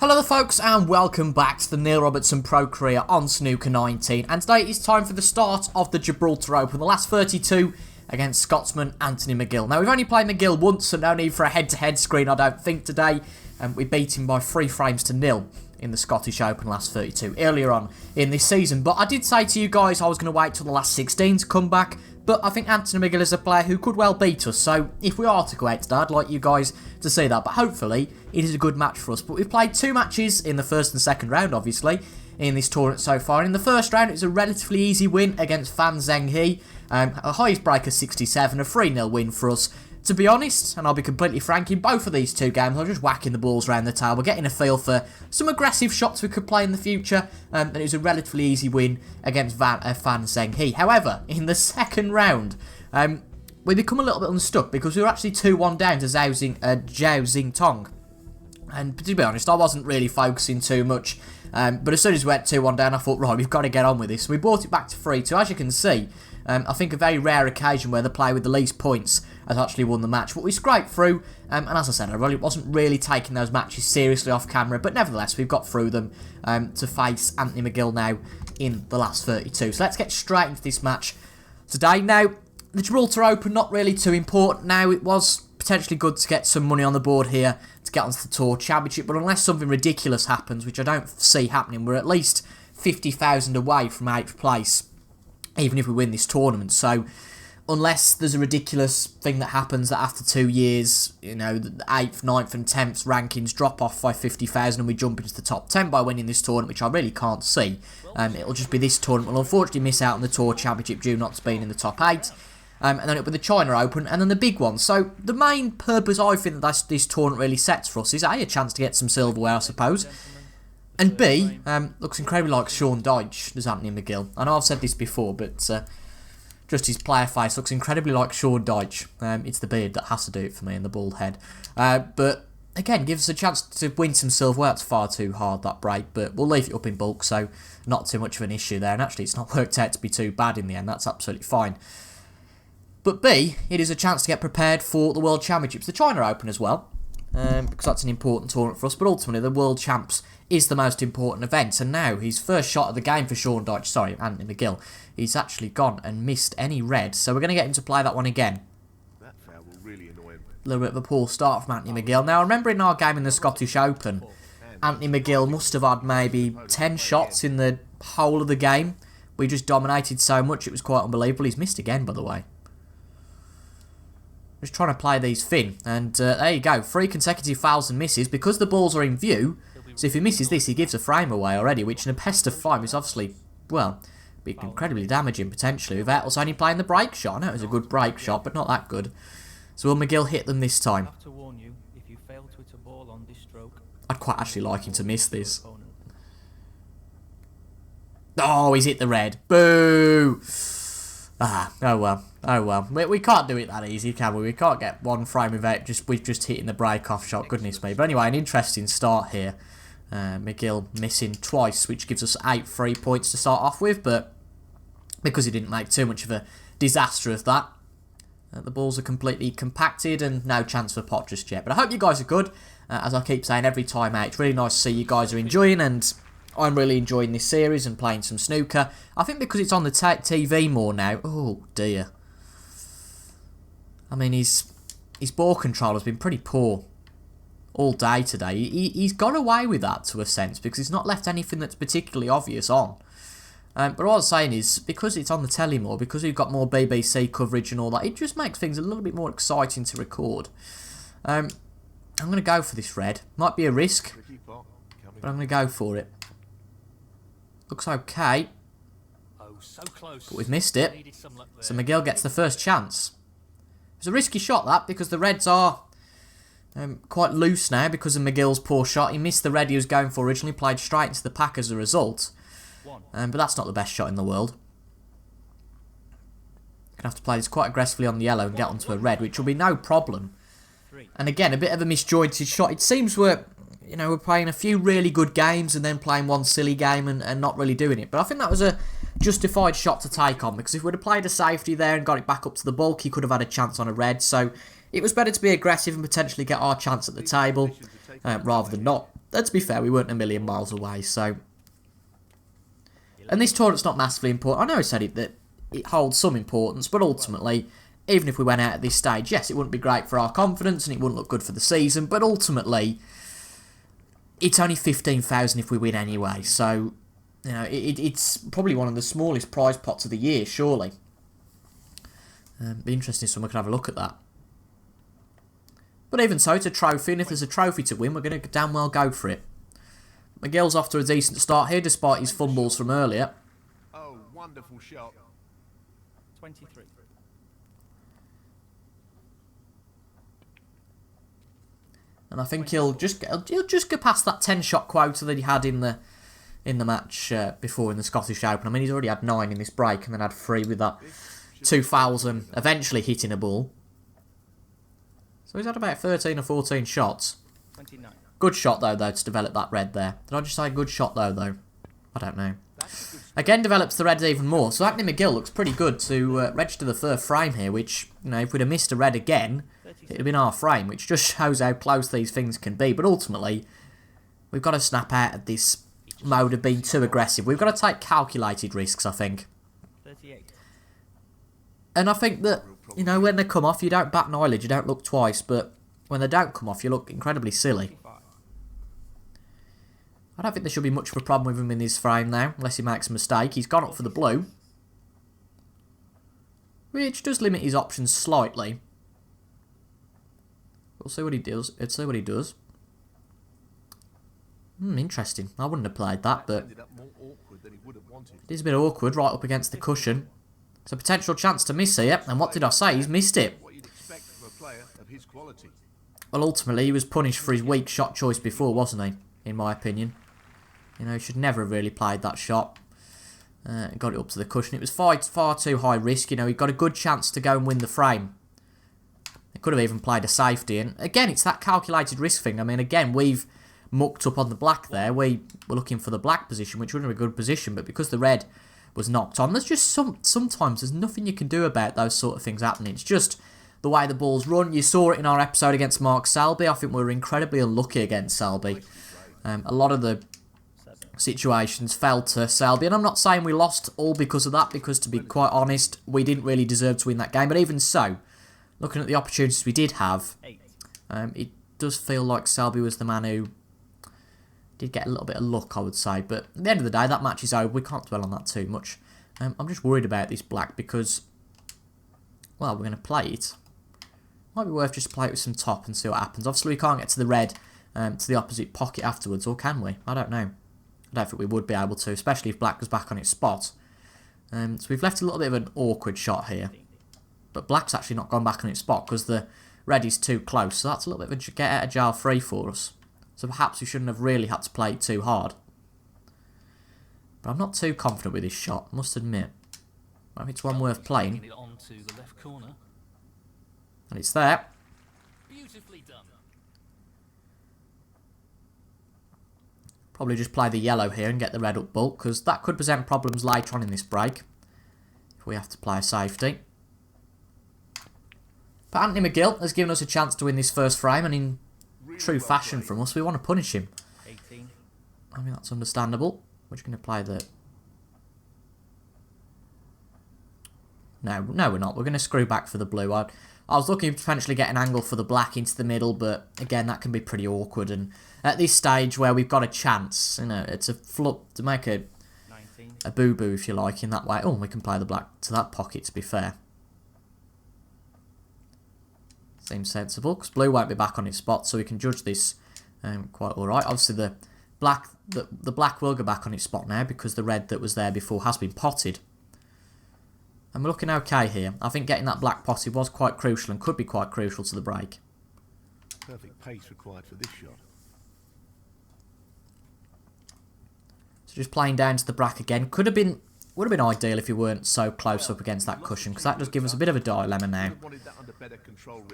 Hello there folks and welcome back to the Neil Robertson Pro Career on Snooker 19, and today is time for the start of the Gibraltar Open, the last 32 against Scotsman Anthony McGill. Now we've only played McGill once, so no need for a head-to-head screen I don't think today. We beat him by 3 frames to 0 in the Scottish Open last 32 earlier on in this season, but I did say to you guys I was going to wait till the last 16 to come back. But I think Anthony McGill is a player who could well beat us, so if we are to go out today, I'd like you guys to see that. But hopefully, it is a good match for us. But we've played 2 matches in the first and second round, obviously, in this tournament so far. In the first round, it was a relatively easy win against Fan Zheng He. A highest break of 67, a 3-0 win for us. To be honest, and I'll be completely frank, in both of these 2 games, I'm just whacking the balls around the table, getting a feel for some aggressive shots we could play in the future, and it was a relatively easy win against Fan Zheng He. However, in the second round, we become a little bit unstuck because we were actually 2-1 down to Zhao Xingtong. And to be honest, I wasn't really focusing too much, but as soon as we went 2-1 down, I thought, right, we've got to get on with this. So we brought it back to 3-2. As you can see, I think a very rare occasion where the player with the least points has actually won the match. But we scraped through, and as I said, I really wasn't really taking those matches seriously off camera, but nevertheless, we've got through them to face Anthony McGill now in the last 32. So let's get straight into this match today. Now, the Gibraltar Open, not really too important now. It was potentially good to get some money on the board here to get onto the Tour Championship, but unless something ridiculous happens, which I don't see happening, we're at least 50,000 away from 8th place, even if we win this tournament. So unless there's a ridiculous thing that happens that after 2 years, you know, the 8th, 9th and 10th rankings drop off by 50,000 and we jump into the top 10 by winning this tournament, which I really can't see. It'll just be this tournament. We'll unfortunately miss out on the Tour Championship due not to being in the top 8. And then it'll be the China Open and then the big one. So the main purpose I think that this tournament really sets for us is A, a chance to get some silverware, I suppose, and B, looks incredibly like Sean Dyche, does Anthony McGill. I know I've said this before, but just his player face looks incredibly like Sean Dyche. It's the beard that has to do it for me and the bald head. But again, gives us a chance to win some silverware. It's far too hard, that break, but we'll leave it up in bulk, so not too much of an issue there. And actually, it's not worked out to be too bad in the end. That's absolutely fine. But B, it is a chance to get prepared for the World Championships, the China Open as well, because that's an important tournament for us. But ultimately, the World Champs is the most important event. And now, his first shot of the game for Sean Dyche, sorry, Anthony McGill, he's actually gone and missed any red. So we're going to get him to play that one again. That foul will really annoy him. A little bit of a poor start from Anthony McGill. Now, I remember in our game in the Scottish Open, Anthony McGill must have had maybe 10 shots in the whole of the game. We just dominated so much, it was quite unbelievable. He's missed again, by the way. Just trying to play these thin, and there you go, 3 consecutive fouls and misses because the balls are in view. So if he misses this, he gives a frame away already, which in a best of 5 is obviously, well, be incredibly damaging potentially without us only playing the break shot. I know it was a good break shot, but not that good. So will McGill hit them this time? I'd quite actually like him to miss this. Oh, he's hit the red. Boo! Ah, oh well. Oh well. We can't do it that easy, can we? We can't get one frame without we've just hitting the break-off shot. Goodness me. But anyway, an interesting start here. McGill missing twice, which gives us 8 free points to start off with. But because he didn't make too much of a disaster of that, the balls are completely compacted and no chance for pot just yet. But I hope you guys are good. As I keep saying every time out, it's really nice to see you guys are enjoying, and I'm really enjoying this series and playing some snooker. I think because it's on the TV more now. Oh dear. I mean, his ball control has been pretty poor all day today. He's got away with that to a sense because he's not left anything that's particularly obvious on. But what I was saying is, because it's on the telly more, because we've got more BBC coverage and all that, it just makes things a little bit more exciting to record. I'm going to go for this red. Might be a risk, but I'm going to go for it. Looks okay. But we've missed it. So McGill gets the first chance. It's a risky shot, that, because the reds are quite loose now because of McGill's poor shot. He missed the red he was going for originally, played straight into the pack as a result. But that's not the best shot in the world. Going to have to play this quite aggressively on the yellow and get onto a red, which will be no problem. And again, a bit of a misjointed shot. It seems we're playing a few really good games and then playing one silly game and not really doing it. But I think that was a justified shot to take on, because if we'd have played a safety there and got it back up to the bulk, he could have had a chance on a red. So it was better to be aggressive and potentially get our chance at the table rather than not. let's be fair, we weren't a million miles away, so... And this tournament's not massively important. I know I said that it holds some importance, but ultimately, even if we went out at this stage, yes, it wouldn't be great for our confidence, and it wouldn't look good for the season, but ultimately, it's only 15,000 if we win anyway, so, you know, it's probably one of the smallest prize pots of the year, surely. Be interesting if someone could have a look at that. But even so, it's a trophy, and if there's a trophy to win, we're going to damn well go for it. McGill's off to a decent start here, despite his fumbles from earlier. Oh, wonderful shot. 23. And I think he'll just get past that 10-shot quota that he had in the match before in the Scottish Open. I mean, he's already had 9 in this break, and then had 3 with that 2 fouls and eventually hitting a ball. So he's had about 13 or 14 shots. 29. Good shot, though, to develop that red there. Did I just say good shot, though? I don't know. Again, develops the red even more. So Anthony McGill looks pretty good to register the first frame here, which, you know, if we'd have missed a red again, it would have been our frame, which just shows how close these things can be. But ultimately, we've got to snap out of this mode of being too aggressive. We've got to take calculated risks, I think. 38. And I think that, you know, when they come off, you don't bat an eyelid, you don't look twice, but when they don't come off, you look incredibly silly. I don't think there should be much of a problem with him in this frame now, unless he makes a mistake. He's gone up for the blue, which does limit his options slightly. We'll see what he does. Let's see what he does. Interesting. I wouldn't have played that, but it is a bit awkward right up against the cushion. It's a potential chance to miss here, and what did I say? He's missed it. Well, ultimately, he was punished for his weak shot choice before, wasn't he? In my opinion. You know, he should never have really played that shot. Got it up to the cushion. It was far too high risk. You know, he got a good chance to go and win the frame. He could have even played a safety. And again, it's that calculated risk thing. I mean, again, we've mucked up on the black there. We were looking for the black position, which would have been a good position. But because the red was knocked on, there's just sometimes there's nothing you can do about those sort of things happening. It's just the way the ball's run. You saw it in our episode against Mark Selby. I think we were incredibly unlucky against Selby. A lot of the situations fell to Selby, and I'm not saying we lost all because of that, because to be quite honest, we didn't really deserve to win that game, but even so, looking at the opportunities we did have, it does feel like Selby was the man who did get a little bit of luck, I would say, but at the end of the day, that match is over. We can't dwell on that too much. I'm just worried about this black because, well, we're going to play it. Might be worth just play it with some top and see what happens. Obviously, we can't get to the red to the opposite pocket afterwards, or can we? I don't know. I don't think we would be able to, especially if black was back on its spot. So we've left a little bit of an awkward shot here. But black's actually not gone back on its spot because the red is too close. So that's a little bit of a get out of jail free for us. So perhaps we shouldn't have really had to play it too hard. But I'm not too confident with this shot, I must admit. I think it's one worth playing. And it's there. Beautifully done. Probably just play the yellow here and get the red up bulk, because that could present problems later on in this break if we have to play a safety. But Anthony McGill has given us a chance to win this first frame, and in true fashion from us, we want to punish him. 18. I mean, that's understandable. We're just going to play the... No, we're not. We're going to screw back for the blue. I was looking to potentially get an angle for the black into the middle, but again, that can be pretty awkward. And at this stage where we've got a chance, you know, it's a flip to make a boo-boo, if you like, in that way. Oh, we can play the black to that pocket, to be fair. Seems sensible, because blue won't be back on its spot, so we can judge this quite alright. Obviously, the black will go back on its spot now, because the red that was there before has been potted. And we're looking okay here. I think getting that black potted was quite crucial and could be quite crucial to the break. Perfect pace required for this shot. So just playing down to the black again. Would have been ideal if you weren't so close up against that cushion, because that does give us a bit of a dilemma now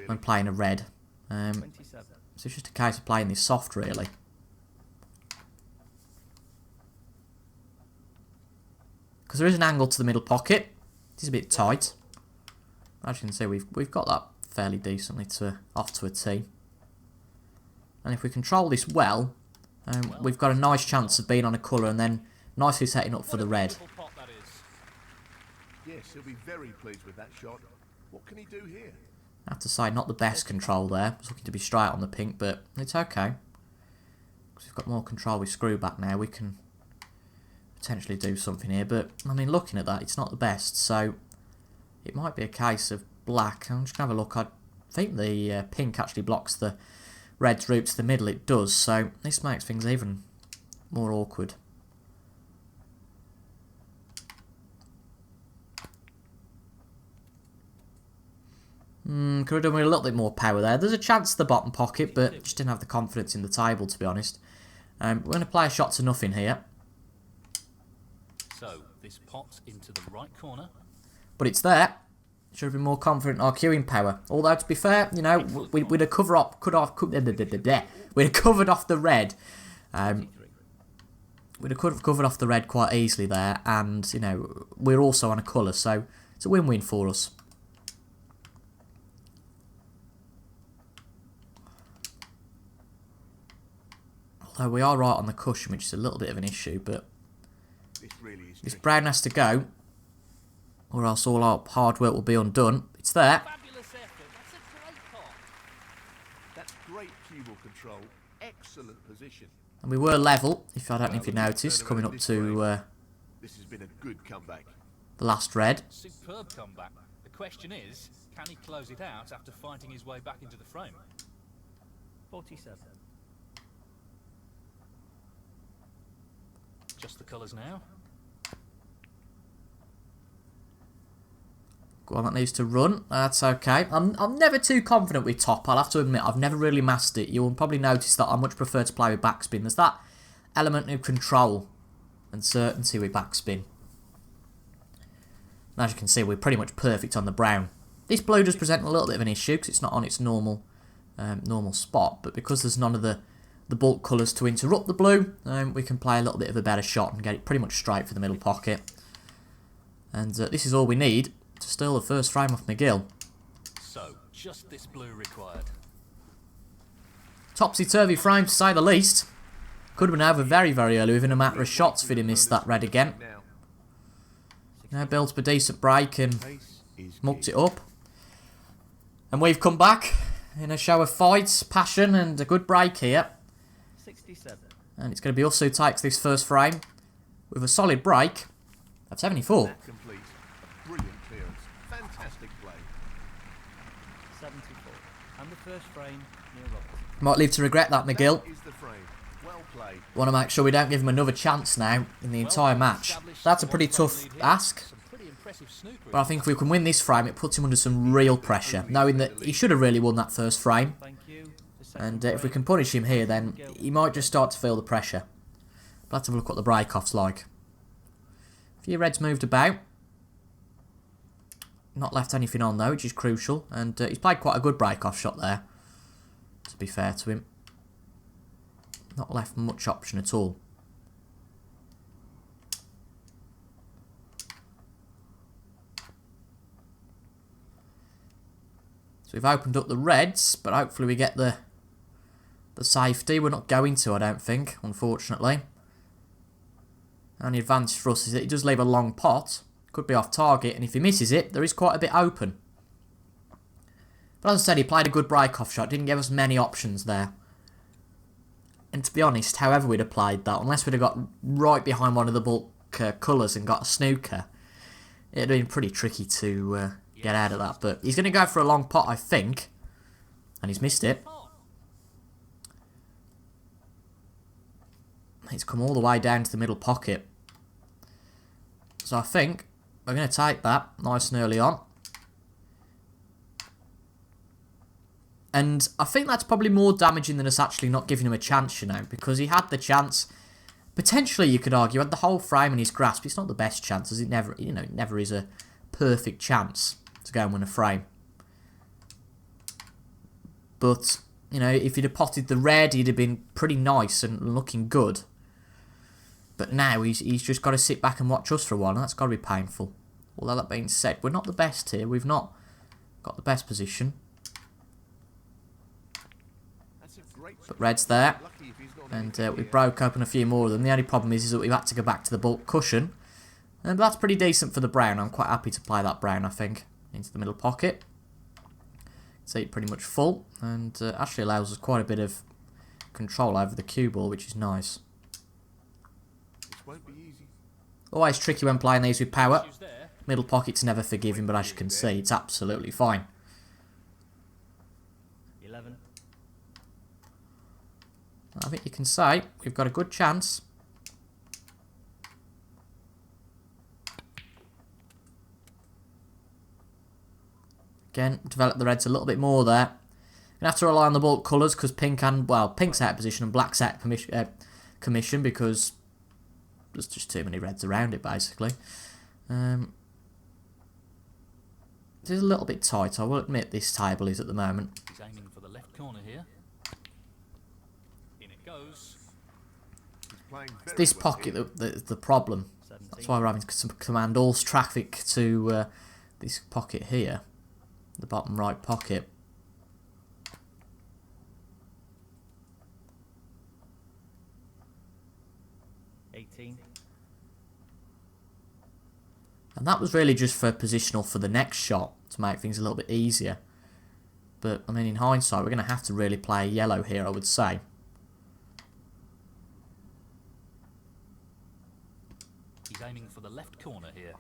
when playing a red. So it's just a case of playing this soft, really. Because there is an angle to the middle pocket. It is a bit tight. As you can see, we've got that fairly decently off to a tee. And if we control this well, we've got a nice chance of being on a colour and then nicely setting up for the red. Beautiful pot that is. Yes, he'll be very pleased with that shot. What can he do here? I have to say, not the best control there. I was looking to be straight on the pink, but it's okay. Because we've got more control with screw back now. We can potentially do something here. But, I mean, looking at that, it's not the best. So, it might be a case of black. I'm just going to have a look. I think the pink actually blocks the red's route to the middle. It does. So, this makes things even more awkward. Could have done with a little bit more power there. There's a chance to the bottom pocket, but just didn't have the confidence in the table, to be honest. We're going to play a shot to nothing here. So, this pot's into the right corner. But it's there. Should have been more confident in our queuing power. Although, to be fair, you know, we'd have covered off the red. We'd have covered off the red quite easily there. And, you know, we're also on a colour, so it's a win-win for us. Although we are right on the cushion, which is a little bit of an issue, but this brown has to go, or else all our hard work will be undone. It's there. Fabulous effort. That's a great pot. That's great cue ball control. Excellent position. And we were level, I don't know if you noticed, coming up to This has been a good comeback. the last red. Superb comeback. The question is, can he close it out after fighting his way back into the frame? 47. Just the colours now. Go on, that needs to run. That's okay. I'm never too confident with top. I'll have to admit, I've never really mastered it. You'll probably notice that I much prefer to play with backspin. There's that element of control and certainty with backspin. And as you can see, we're pretty much perfect on the brown. This blue does present a little bit of an issue because it's not on its normal spot. But because there's none of the bulk colours to interrupt the blue, we can play a little bit of a better shot and get it pretty much straight for the middle pocket. And this is all we need to steal the first frame off McGill. So, just this blue required. Topsy-turvy frame to say the least. Could have been over very, very early within a matter of shots if he'd have missed that red again. Now builds up a decent break and mucked it up. And we've come back in a show of fight, passion and a good break here. 67. And it's going to be us who takes this first frame with a solid break of 74. That complete. A brilliant clearance. Fantastic play. 74. And the first frame near Robertson. Might live to regret that, McGill. That is the frame. Well played. Want to make sure we don't give him another chance now in the entire match. That's a pretty tough ask. Some pretty impressive snooker. But I think if we can win this frame, it puts him under some real pressure, knowing that he should have really won that first frame. Thank you. The second And if we frame. can punish him here, then he might just start to feel the pressure. But let's have a look what the break-off's like. A few reds moved about. Not left anything on, though, which is crucial. And he's played quite a good break-off shot there, to be fair to him. Not left much option at all. So we've opened up the reds, but hopefully we get the safety. We're not going to, I don't think, unfortunately. And the advantage for us is that he does leave a long pot. Could be off target, and if he misses it, there is quite a bit open. But as I said, he played a good break-off shot. Didn't give us many options there. And to be honest, however we'd have played that, unless we'd have got right behind one of the bulk colours and got a snooker, it'd have been pretty tricky to get out of that. But he's going to go for a long pot, I think. And he's missed it. He's come all the way down to the middle pocket. So I think we're going to take that nice and early on. And I think that's probably more damaging than us actually not giving him a chance, you know, because he had the chance. Potentially, you could argue, had the whole frame in his grasp. It's not the best chance, as it never, you know, it never is a perfect chance to go and win a frame. But, you know, if he'd have potted the red, he'd have been pretty nice and looking good. But now he's just got to sit back and watch us for a while, and that's got to be painful. Although that being said, we're not the best here. We've not got the best position. That's a great But red's there. Lucky if he's not and we broke open a few more of them. The only problem is that we've had to go back to the bulk cushion. But that's pretty decent for the brown. I'm quite happy to play that brown, I think, into the middle pocket. See it pretty much full, and actually allows us quite a bit of control over the cue ball, which is nice. This won't be easy. Always tricky when playing these with power. Middle pocket's never forgiving, but as you can see, it's absolutely fine. 11. I think you can say we've got a good chance. Again, develop the reds a little bit more there. Gonna have to rely on the bulk colours because pink's out of position and black's out of commission because there's just too many reds around it basically. It is a little bit tight, I will admit this table is at the moment. He's aiming for the left corner here. In it goes. He's playing It's very this well pocket here. that's the problem. 17. That's why we're having to command all traffic to this pocket here. The bottom right pocket. $18. And that was really just for positional for the next shot to make things a little bit easier. But, I mean, in hindsight, we're going to have to really play yellow here, I would say. He's aiming for the left corner here.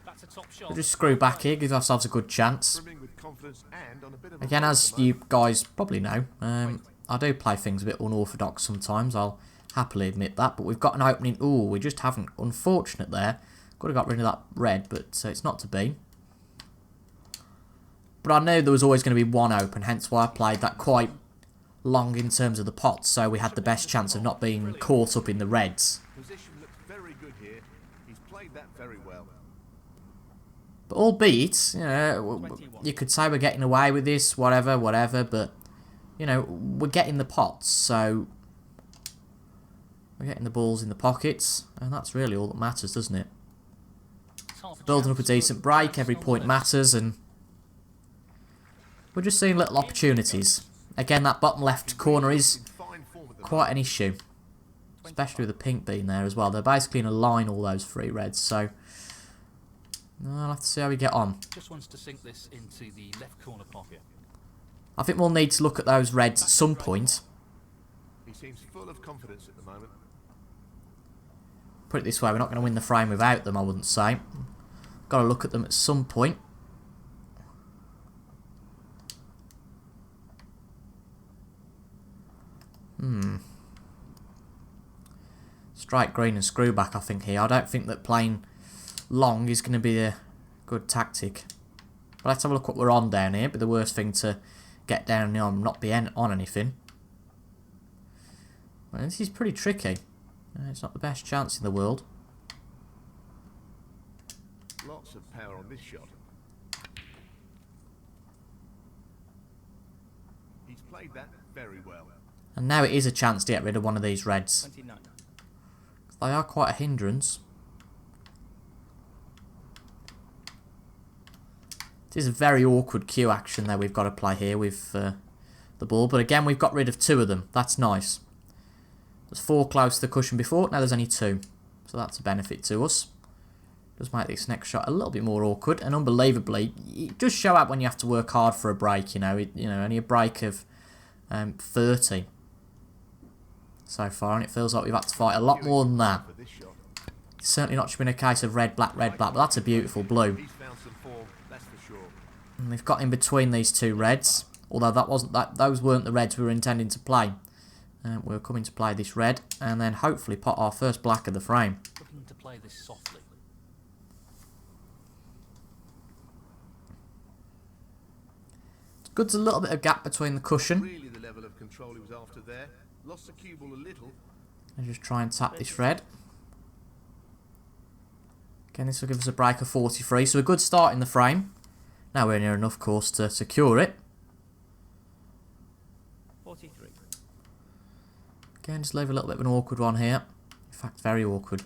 That's a top shot. We'll just screw back here, give ourselves a good chance. Brimming with confidence and on a bit of a Again, roll as at the you moment. guys probably know, I do play things a bit unorthodox sometimes. I'll happily admit that. But we've got an opening. Ooh, we just haven't. Unfortunate there. Could have got rid of that red, but it's not to be. But I knew there was always going to be one open, hence why I played that quite long in terms of the pots, so we had the best chance of not being caught up in the reds. Position looks very good here. He's played that very well. But albeit, you know, you could say we're getting away with this, whatever, but, you know, we're getting the pots, so we're getting the balls in the pockets, and that's really all that matters, doesn't it? Building up a decent break, every point matters, and we're just seeing little opportunities. Again, that bottom left corner is In fine form at the quite an issue, especially with the pink being there as well. They're basically in a line, all those three reds, so I'll have to see how we get on. Just wants to sink this into the left corner pocket. I think we'll need to look at those reds at some point. He seems full of confidence at the moment. Put it this way, we're not going to win the frame without them, I wouldn't say. Got to look at them at some point. Strike green and screw back, I think, here. I don't think that playing long is going to be a good tactic. But let's have a look what we're on down here. But the worst thing to get down here and not be on anything. Well, this is pretty tricky. It's not the best chance in the world. Lots of power on this shot. He's played that very well. And now it is a chance to get rid of one of these reds. 29. They are quite a hindrance. It is a very awkward cue action that we've got to play here with the ball. But again, we've got rid of two of them. That's nice. There's four close to the cushion before. Now there's only two. So that's a benefit to us. Does make this next shot a little bit more awkward. And unbelievably, it does show up when you have to work hard for a break. You know, only a break of 30 so far. And it feels like we've had to fight a lot more than that. For this shot. It's certainly not just been a case of red, black, but that's a beautiful blue. He's found some form, that's for sure. And we've got in between these two reds, although those weren't the reds we were intending to play. We were coming to play this red, and then hopefully pot our first black of the frame. Looking to play this softly. It's good, there's a little bit of gap between the cushion. Really the level of control he was after there. Lost the cue ball a little. I'll just try and tap this red. Again, this will give us a break of 43, so a good start in the frame. Now we're near enough course to secure it. 43. Again, just leave a little bit of an awkward one here. In fact, very awkward.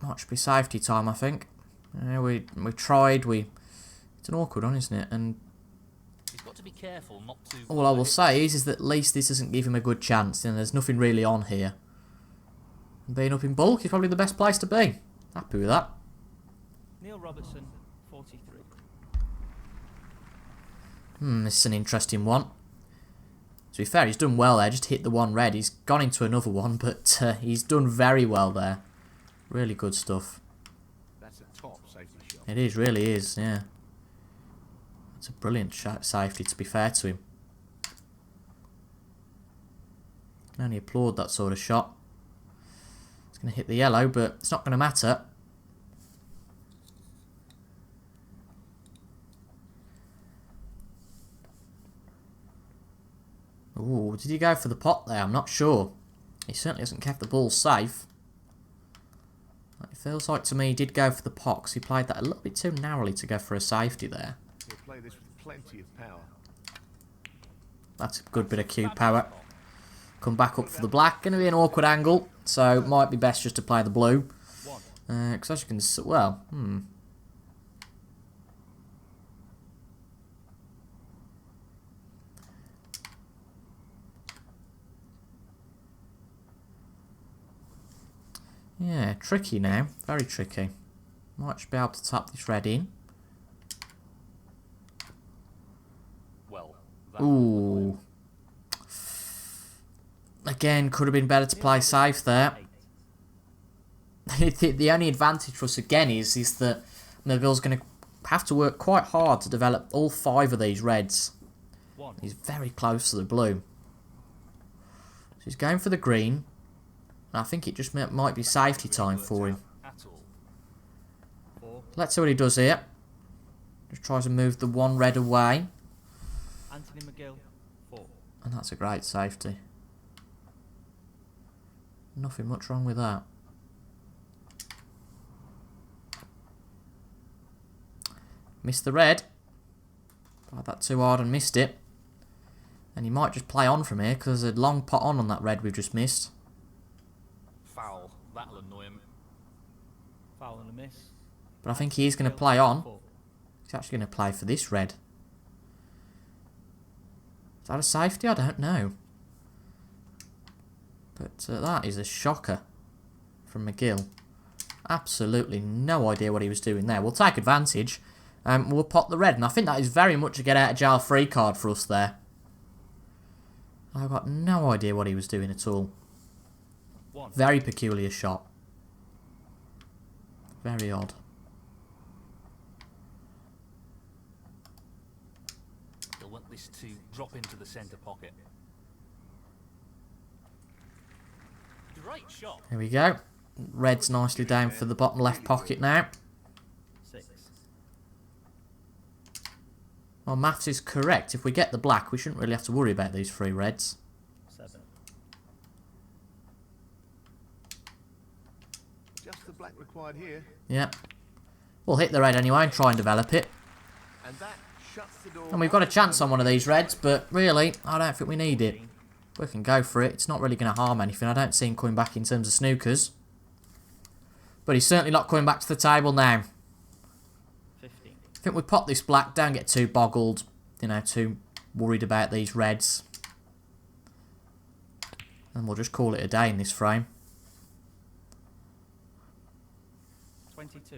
Might should be safety time, I think. Yeah, we tried. It's an awkward one, isn't it? And be careful not to... All I will say is that at least this doesn't give him a good chance. You know, there's nothing really on here. Being up in bulk is probably the best place to be. Happy with that. Neil Robertson, 43. This is an interesting one. To be fair, he's done well there. Just hit the one red. He's gone into another one, but he's done very well there. Really good stuff. That's a top safety shot. It is, really is, yeah. It's a brilliant safety, to be fair to him. Can only applaud that sort of shot. It's going to hit the yellow, but it's not going to matter. Ooh, did he go for the pot there? I'm not sure. He certainly hasn't kept the ball safe. It feels like to me he did go for the pot, because he played that a little bit too narrowly to go for a safety there. He'll play this with plenty of power. That's a good bit of cue power. Come back up for the black. Going to be an awkward angle, so might be best just to play the blue. Because as you can see, well, yeah, tricky now. Very tricky. Might just be able to tap this red in. Well, that Ooh. Again, could have been better to play safe there. The only advantage for us again is that McGill's going to have to work quite hard to develop all 5 of these reds. He's very close to the blue. So he's going for the green. And I think it just might be safety time for him. Let's see what he does here. Just tries to move the one red away. Anthony McGill, 4. And that's a great safety. Nothing much wrong with that. Missed the red. Played that too hard and missed it. And he might just play on from here because there's a long pot on that red we've just missed. foul. That'll annoy him. Foul and a miss. But I think he is going to play on. He's actually going to play for this red. Is that a safety? I don't know. But that is a shocker from McGill. Absolutely no idea what he was doing there. We'll take advantage. We'll pop the red. And I think that is very much a get out of jail free card for us there. I've got no idea what he was doing at all. Very peculiar shot. Very odd. He'll want this to drop into the centre pocket. Great shot. Here we go. Red's nicely down for the bottom left pocket now. 6. Well, maths is correct. If we get the black, we shouldn't really have to worry about these 3 reds. 7. Just the black required here. Yep. We'll hit the red anyway and try and develop it. And that shuts the door. And we've got a chance on one of these reds, but really, I don't think we need it. We can go for it. It's not really going to harm anything. I don't see him coming back in terms of snookers. But he's certainly not coming back to the table now. 15. I think we pop this black. Don't get too boggled. You know, too worried about these reds. And we'll just call it a day in this frame. 22.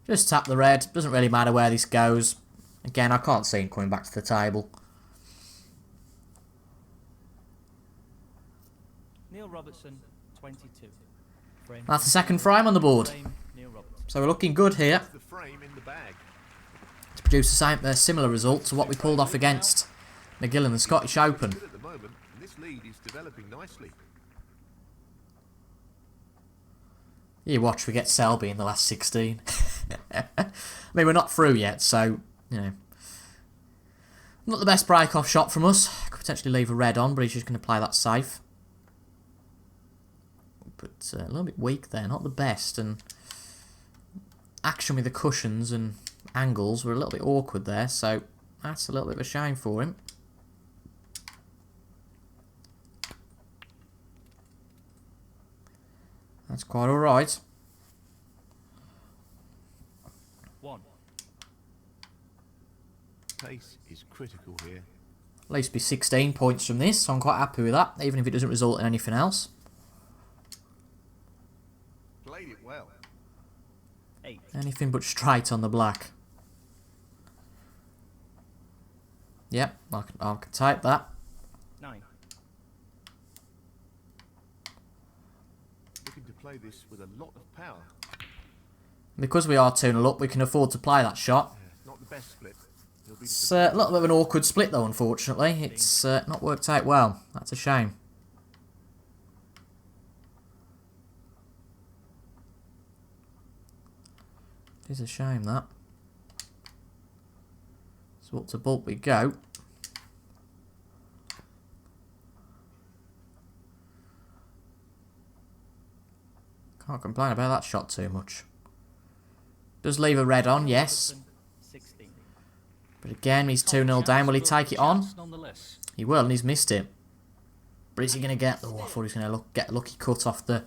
Just tap the red. Doesn't really matter where this goes. Again, I can't see him coming back to the table. Neil Robertson, 22. Frame. That's the second frame on the board. Frame, Neil Robertson. So we're looking good here The frame in the bag. to produce the same similar result to what we pulled off against McGill in the Scottish Open. Good at the moment, and this lead is developing nicely. You watch, we get Selby in the last 16. I mean, we're not through yet, so, you know. Not the best break-off shot from us. Could potentially leave a red on, but he's just going to play that safe. But a little bit weak there, not the best. And action with the cushions and angles were a little bit awkward there, so that's a little bit of a shame for him. That's quite alright. 1. Pace is critical here. At least be 16 points from this, so I'm quite happy with that, even if it doesn't result in anything else. Played it well. 8. Anything but straight on the black. Yep, I can take that. 9. Looking to play this with a lot of power. Because we are 2-0 up, we can afford to play that shot. Not the best split. He'll be It's a little bit of an awkward split though, unfortunately. It's not worked out well. That's a shame. It is a shame, that. So up to bulk we go. Can't complain about that shot too much. Does leave a red on, yes. Robertson, 16. But again, he's 2-0 down. Will he take it on? Nonetheless. He will, and he's missed it. But is he going to get... Oh, I thought he was going to get a lucky cut off the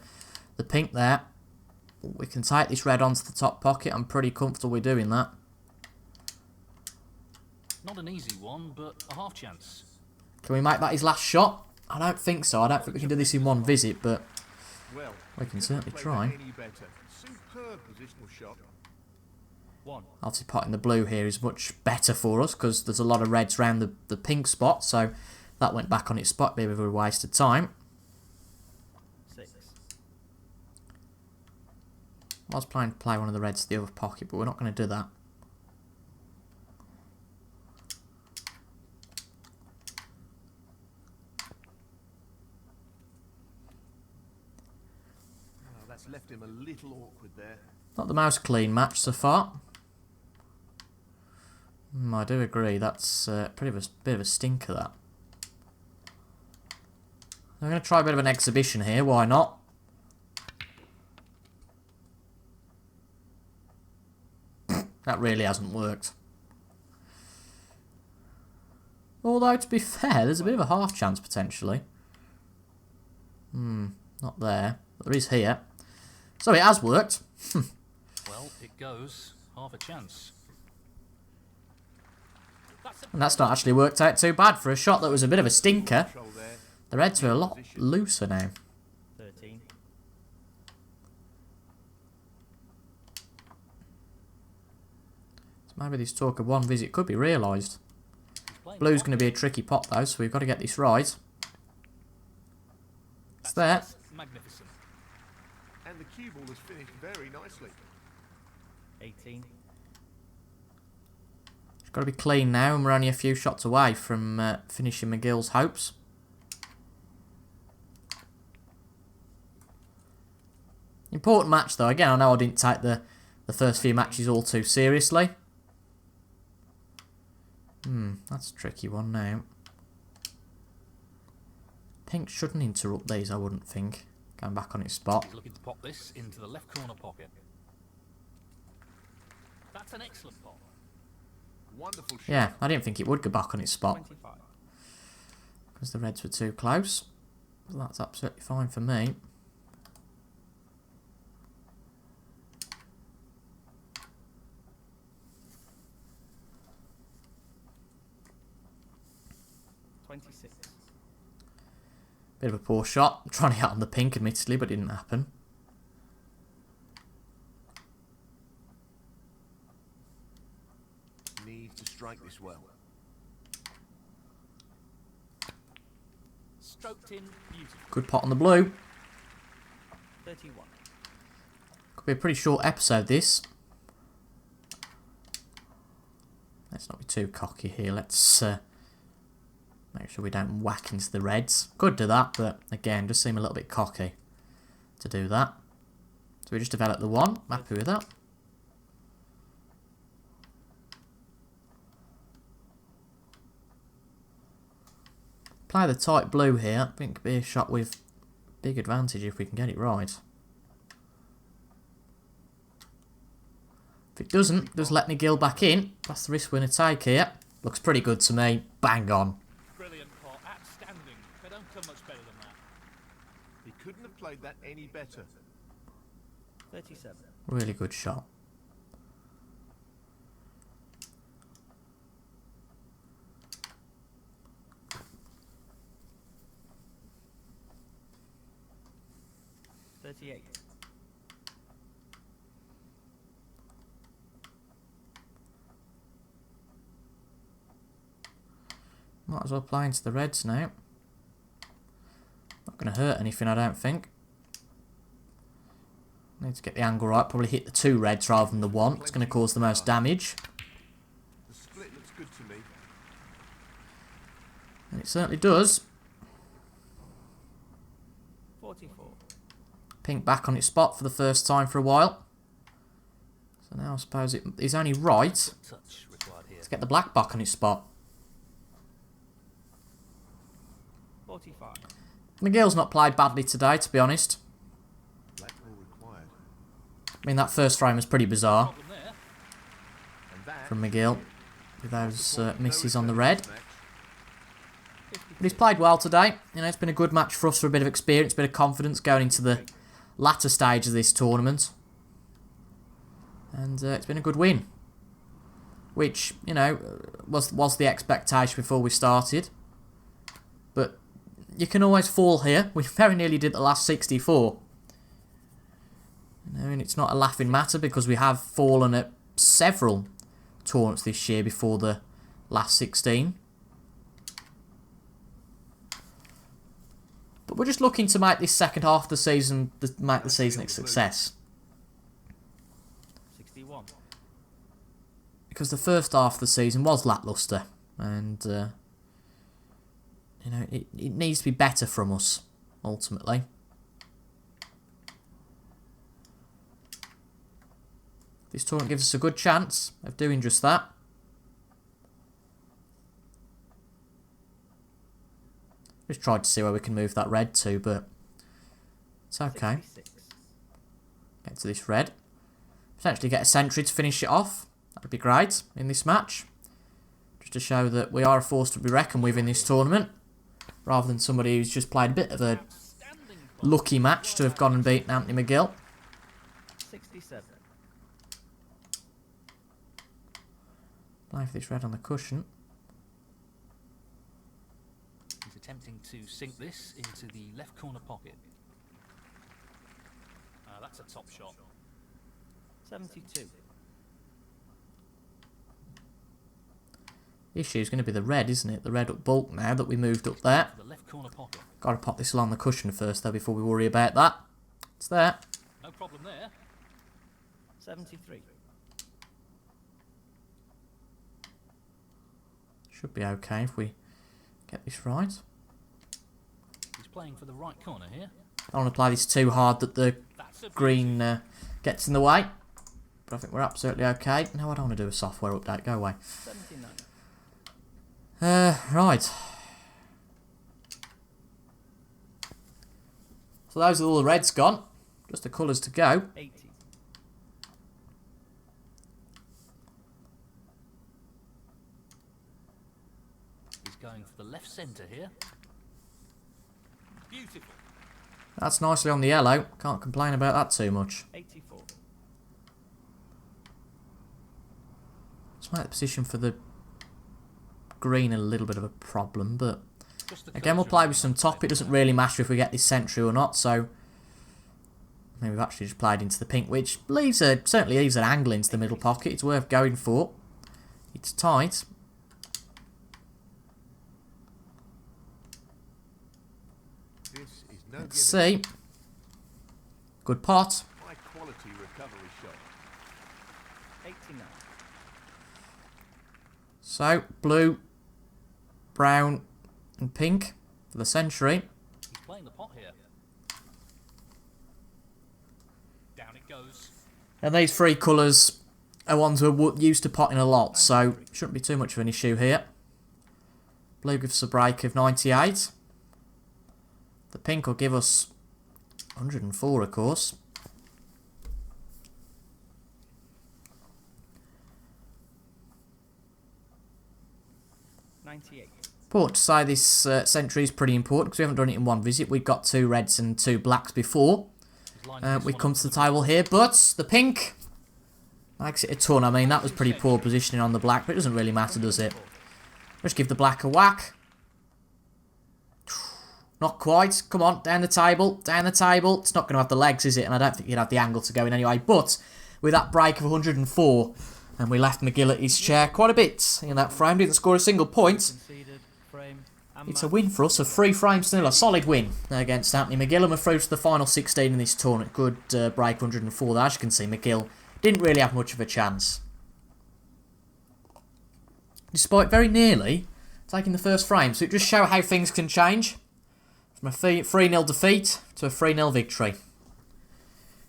pink there. We can take this red onto the top pocket. I'm pretty comfortable with doing that. Not an easy one, but a half chance. Can we make that his last shot? I don't think so. I don't think we can do this in one visit, but well. we can Couldn't certainly have try. played that any better. Superb positional shot. 1. Obviously, potting the blue here is much better for us because there's a lot of reds around the pink spot, so that went back on its spot. Be a bit of a waste of time. 6. I was planning to play one of the reds to the other pocket, but we're not going to do that. Oh, that's left him a little awkward there. Not the most clean match so far. I do agree. That's bit of a stinker, that. I'm going to try a bit of an exhibition here. Why not? That really hasn't worked. Although, to be fair, there's a bit of a half chance, potentially. Not there. But there is here. So it has worked. Well, it goes. Half a chance. And that's not actually worked out too bad for a shot that was a bit of a stinker. Control there. The reds are a lot looser now. 13. So maybe this talk of one visit could be realised. Playing Blue's pocket. going to be a tricky pot though, so we've got to get this right. It's there. That's magnificent. And the cue ball has finished very nicely. 18. It's got to be clean now, and we're only a few shots away from finishing McGill's hopes. Important match though. Again, I know I didn't take the first few matches all too seriously. That's a tricky one now. Pink shouldn't interrupt these, I wouldn't think. Going back on its spot. He's looking to pop this into the left corner pocket. That's an excellent pop. Wonderful shot. Yeah, I didn't think it would go back on its spot. 25. Because the reds were too close. But that's absolutely fine for me. Bit of a poor shot. I'm trying to hit on the pink, admittedly, but it didn't happen. Needs to strike this well. Stroked in beautifully. Good pot on the blue. 31. Could be a pretty short episode, this. Let's not be too cocky here. Let's make sure we don't whack into the reds. Could do that, but again, just seem a little bit cocky to do that. So we just developed the one. Happy with that. Play the tight blue here. I think it could be a shot with big advantage if we can get it right. If it doesn't, just let McGill back in. That's the risk we're going to take here. Looks pretty good to me. Bang on. Brilliant pot. Outstanding. They don't come much better than that. He couldn't have played that any better. 38. Might as well play into the reds now. Not going to hurt anything, I don't think. Need to get the angle right. Probably hit the 2 reds rather than the 1. It's going to cause the most damage. The split looks good to me. And it certainly does. 44. Pink back on its spot for the first time for a while. So now I suppose it is only right Touch required here. to get the black back on its spot. 45. McGill's not played badly today, to be honest. Black ball required. I mean, that first frame was pretty bizarre Problem there. And that from McGill with those misses on the return red. to this match. But he's played well today. You know, it's been a good match for us for a bit of experience, a bit of confidence going into the latter stage of this tournament. And it's been a good win. Which, you know, was the expectation before we started. But you can always fall here. We very nearly did the last 64. You know, and it's not a laughing matter because we have fallen at several tournaments this year before the last 16. But we're just looking to make this second half of the season, make the season a success. 61. Because the first half of the season was lacklustre. And, you know, it needs to be better from us, ultimately. This tournament gives us a good chance of doing just that. Just tried to see where we can move that red to, but it's okay. 66. Get to this red. Potentially get a sentry to finish it off. That would be great in this match. Just to show that we are a force to be reckoned with in this tournament. Rather than somebody who's just played a bit of a Outstanding lucky match to have gone and beaten Anthony McGill. 67. Play for this red on the cushion. He's attempting to sink this into the left corner pocket. That's a top shot. 72. The issue is going to be the red, isn't it? The red up bulk now that we moved up there. The left corner pocket. Got to pop this along the cushion first though before we worry about that. It's there. No problem there. 73. Should be okay if we get this right. He's playing for the right corner here. I don't want to play this too hard that the That's a green gets in the way. But I think we're absolutely okay. No, I don't want to do a software update. Go away. 79. Right. So those are all the reds gone. Just the colours to go. 80. He's going for the left centre here. Beautiful. That's nicely on the yellow. Can't complain about that too much. 84. Let's make the position for the green a little bit of a problem, but Just the again we'll cursor play on with the some left top. It doesn't really matter if we get this sentry or not, so I mean, we've actually just played into the pink, which certainly leaves an angle into the middle pocket. It's worth going for. It's tight. This is no Let's gimmick. see. Good pot. High quality recovery shot. 89. So, blue, brown and pink for the century. He's playing the pot here. Down it goes. And these three colours are ones we're used to potting a lot, so shouldn't be too much of an issue here. Blue gives us a break of 98. The pink will give us 104, of course. Important to say this century is pretty important because we haven't done it in one visit. We've got 2 reds and 2 blacks before. He's lining this We one come up to for the table here, but the pink makes it a ton. I mean, that was pretty poor positioning on the black, but it doesn't really matter, does it? Just give the black a whack. Not quite. Come on, down the table, down the table. It's not going to have the legs, is it? And I don't think you'd have the angle to go in anyway. But with that break of 104, and we left McGill at his chair quite a bit in that frame. Didn't score a single point. Conceded, frame, and It's a win for us, a 3 frames to nil, a solid win against Anthony McGill, and we're through to the final 16 in this tournament. Good break 104 there. As you can see, McGill didn't really have much of a chance. Despite very nearly taking the first frame, so it just shows how things can change. From a 3-0 defeat to a 3-0 victory.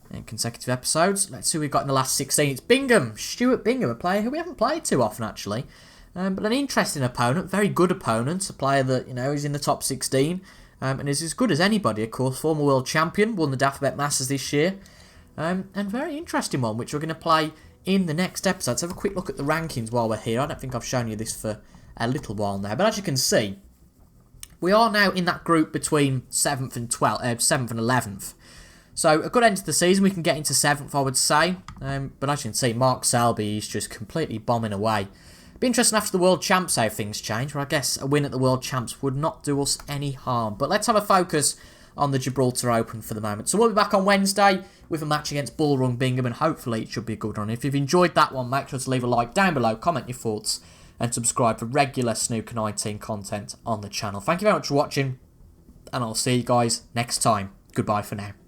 In consecutive episodes. Let's see who we've got in the last 16. It's Bingham, Stuart Bingham, a player who we haven't played too often actually. But an interesting opponent, very good opponent, a player that, you know, is in the top 16 and is as good as anybody, of course. Former world champion, won the Dafabet Masters this year. And very interesting one, which we're going to play in the next episode. Let's have a quick look at the rankings while we're here. I don't think I've shown you this for a little while now. But as you can see, we are now in that group between 7th and 11th. So a good end to the season. We can get into 7th, I would say. But as you can see, Mark Selby is just completely bombing away. Be interesting after the World Champs how things change. Where I guess a win at the World Champs would not do us any harm. But let's have a focus on the Gibraltar Open for the moment. So we'll be back on Wednesday with a match against Bullrung Bingham, and hopefully it should be a good one. If you've enjoyed that one, make sure to leave a like down below, comment your thoughts, and subscribe for regular Snooker 19 content on the channel. Thank you very much for watching, and I'll see you guys next time. Goodbye for now.